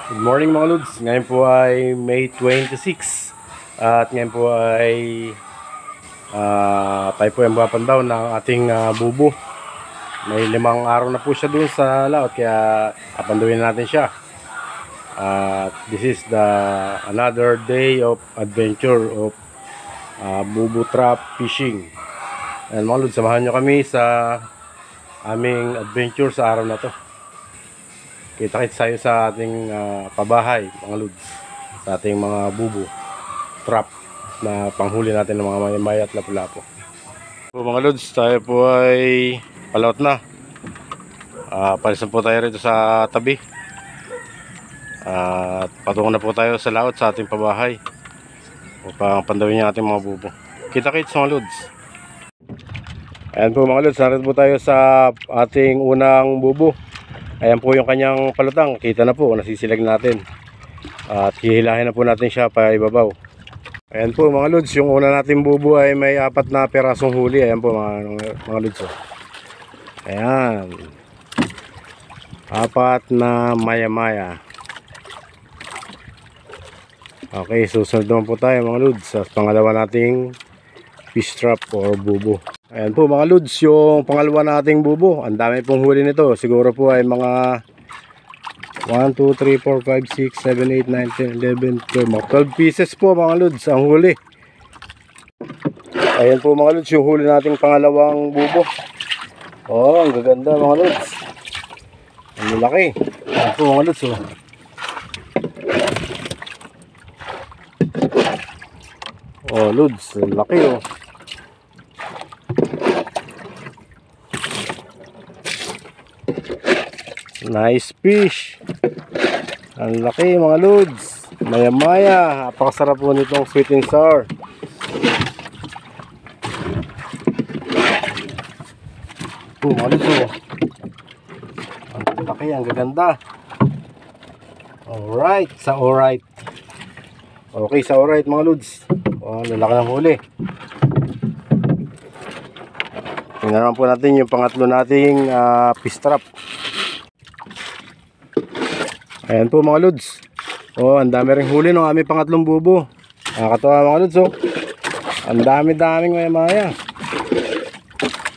Good morning mga Lods. Ngayon po ay May 26 at ngayon po ay tayo po ay mapapandaw ng ating bubo. May 5 araw na po siya dun sa laot kaya papandawin natin siya. This is another day of adventure of bubo trap fishing. And mga Lods, samahan nyo kami sa aming adventure sa araw na to. Kita-kits tayo sa ating pabahay mga Lods, sa ating mga bubo trap na panghuli natin ng mga mayamaya at lapu-lapu. So, mga Lods, tayo po ay palaot na. Palisan po tayo rito sa tabi at patungo na po tayo sa laot sa ating pabahay upang pandawin yung ating mga bubo. Kita-kits mga Lods. Ayan po mga Lods, narito po tayo sa ating unang bubo. Ayan po yung kanyang palutang. Kita na po, nasisilag natin. At hihilahin na po natin siya pa ibabaw. Ayan po mga Lods, yung una nating bubo ay may 4 na perasong huli. Ayan po mga Lods. Ayan. 4 na maya-maya. Okay, susunod naman po tayo mga Lods sa pangalawa nating fish trap or bubo. Ayan po mga Lods, yung pangalawa nating bubo. Ang dami pong huli nito. Siguro po ay mga 1, 2, 3, 4, 5, 6, 7, 8, 9, 10, 11, 12 mga 12 pieces po mga Lods ang huli. Ayan po mga Lods, yung huli nating pangalawang bubo. Oh, ang gaganda mga Lods. Ang laki. Ayan po mga Lods. Oh Lods, ang laki oh. Nice fish. Ang laki mga Lods. Maya-maya. Napakasarap po nitong sweet and sour. Mga Lods. Ang laki, ang gaganda. Alright. Sa alright. Okay, sa alright mga Lods. Oh, lalaki ng huli. Tingnan naman po natin yung pangatlo nating fish trap. Ayan po mga Lods. Oh, ang dami ring huli ng aming pangatlong bubo. Nakakatawa mga Lods oh. Ang dami-daming maya-maya.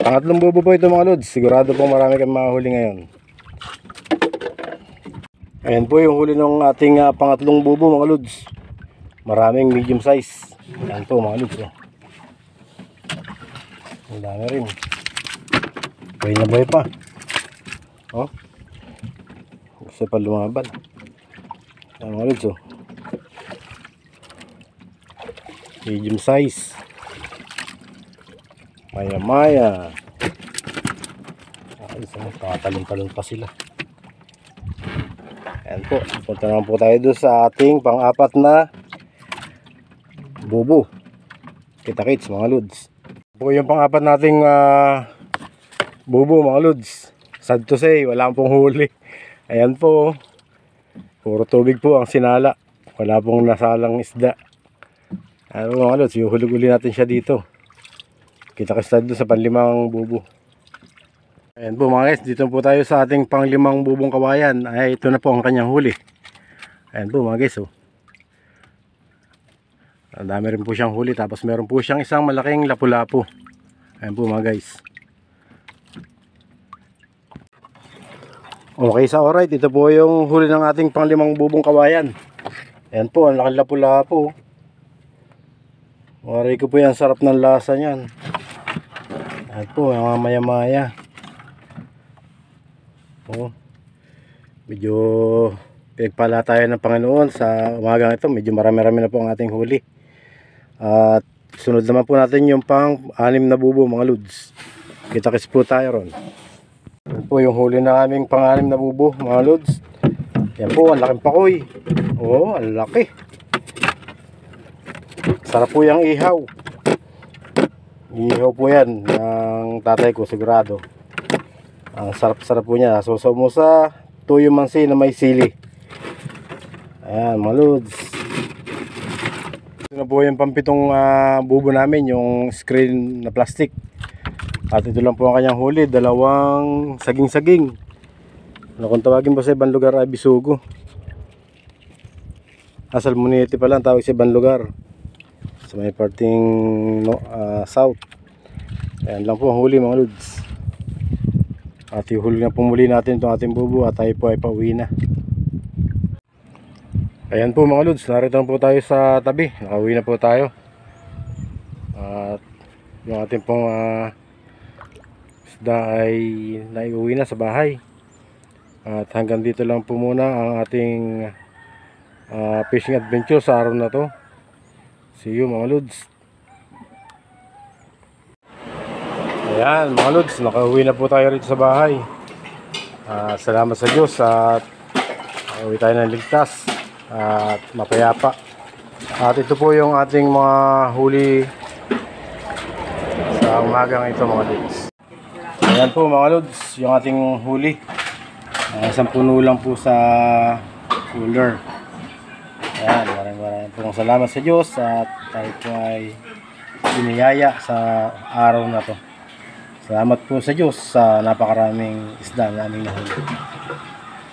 Pangatlong bubo po ito mga Lods. Sigurado po marami kang mahuli ngayon. Ayan po yung huli ng ating pangatlong bubo mga Lods. Maraming medium size. Ayan po mga Lods oh. Ang dami rin. Buhay na buhay pa. Oh. Gusto pa lumaban. Ayan mga Lods oh. Medium size. Maya-maya. Ay, talon-talon pa sila. Ayan po. Punta naman po tayo doon sa ating pang-4 na bubo. Kita-kits mga Lods. Po yung pang-4 nating bubo mga Lods. Sad to say, wala pong huli. Ayan po. Puro tubig po ang sinala. Wala pong nasalang isda. Ano mga Lods, yuhulog-uli natin siya dito. Kita-kits tayo doon sa panlimang bubo. Ayan po mga guys, dito po tayo sa ating pang-5 bubong kawayan. Ay, ito na po ang kanyang huli. Ayan po mga guys oh. Ang dami rin po siyang huli. Tapos meron po siyang isang malaking lapu-lapu. Ayan po mga guys. Okay, sa alright. Ito po yung huli ng ating pang-5 bubong kawayan. Ayan po, ang laking lapu-lapu. Maray ko po yan, sarap ng lasa niyan. Ayan po, mga maya-maya. Oh, medyo pinagpala tayo ng Panginoon sa umagang ito. Medyo marami-rami na po ang ating huli. At sunod naman po natin yung pang-6 na bubo mga Lods. Kita-kits po tayo ron. Yan po yung huli na aming pang-6 na bubo mga Lods. Yan po, ang laking pakoy. Oh, ang laki. Sarap po yung ihaw. Ihaw po yan ng tatay ko sigurado. Ang sarap-sarap po niya. Susaw mo sa tuyo mansi na may sili. Ayan mga Lods. Ito na po yung pampitong bubo namin, yung screen na plastic. At ito lang po ang kanyang huli, 2 saging-saging. Kung tawagin po sa ibang lugar ay bisugo. Salmonete pa lang tawag sa ibang lugar. Sa may parting south. Ayan lang po ang huli mga lods. At ihuli na po muli natin itong ating bubo at tayo po ay pauwi na. Ayan po mga lods, narito na po tayo sa tabi. Nakauwi na po tayo. At yung ating pong isda ay naiuwi na sa bahay. At hanggang dito lang po muna ang ating fishing adventure sa araw na to. See you mga lods. Ayan mga lods, nakauwi na po tayo rito sa bahay. Salamat sa Diyos at nakauwi tayo ng ligtas at mapayapa. At ito po yung ating mga huli sa umagang ito mga lods. Ayan po mga lods, yung ating huli. Isang puno lang po sa cooler. Ayan, maraming pong salamat sa Diyos at tayo po ay biniyaya sa araw na to. Salamat po sa Diyos sa napakaraming isda na aming nahuli.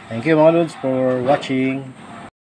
Thank you mga lods for watching.